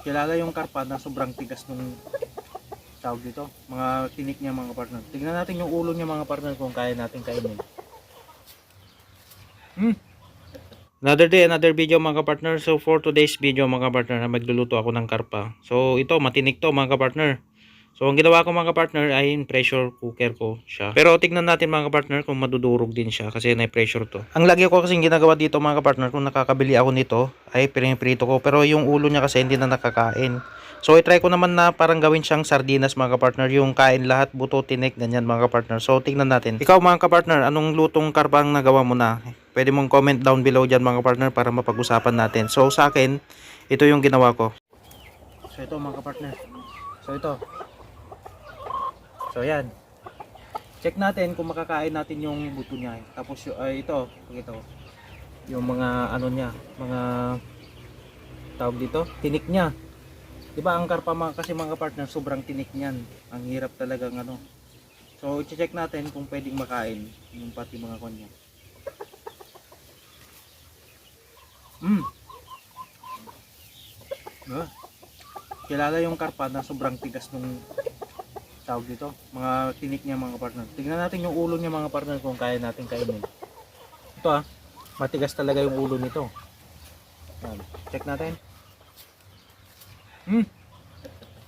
kilala yung karpa na sobrang tigas nung tawag dito, mga tinik niya mga partner. Tignan natin yung ulo niya mga partner kung kaya natin kainin. Another day, another video mga partner. So for today's video mga partner, magluluto ako ng karpa. So ito, matinik to mga partner. So ang ginawa ko mga partner ay pressure cooker ko siya. Pero tignan natin mga partner kung madudurog din siya kasi na-pressure to. Ang lagi ko kasing ginagawa dito mga partner kung nakakabili ako nito ay piniprito ko. Pero yung ulo niya kasi hindi na nakakain. So i-try ko naman na parang gawin siyang sardinas mga partner. Yung kain lahat, buto, tinik, ganyan mga partner. So tignan natin. Ikaw mga partner, anong lutong karpa ang nagawa mo na? Pwede mong comment down below dyan mga partner para mapag-usapan natin. So sa akin, ito yung ginawa ko. So ito mga partner. So ito. So yan. Check natin kung makakain natin yung buto niya. Tapos ito, ito. Yung mga ano niya, mga tawag dito, tinik niya. 'Di ba ang karpa kasi mga partner sobrang tinik niyan. Ang hirap talagang ano. So i-check natin kung pwedeng makain yung pati mga kanya. Kilala yung karpa na sobrang tigas nung tawag dito, mga tinik niya mga partner. Tignan natin yung ulo niya mga partner kung kaya natin kainin. Ito matigas talaga yung ulo nito. Yan. Check natin.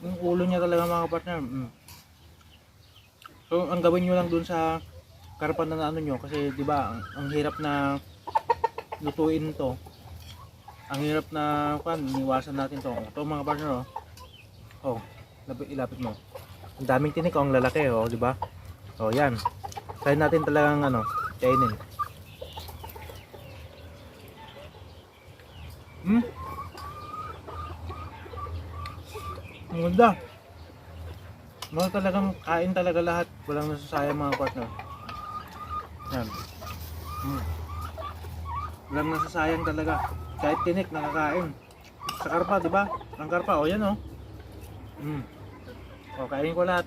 Yung ulo niya talaga mga partner. So ang gawin nyo lang dun sa karpa na ano nyo, kasi di ba ang hirap na lutuin to. Ang hirap na iniwasan natin to. Ito mga partner ilapit mo. Ang daming tinik ang lalaki di ba? Yan. Try natin talagang kainin. Ang ganda. Mga talagang kain talaga lahat. Walang nasasayang mga partner. Yan. Walang nasasayang talaga. Kahit tinik nakakain. Sa karpa, di ba? Ang karpa, yan kainin ko lahat.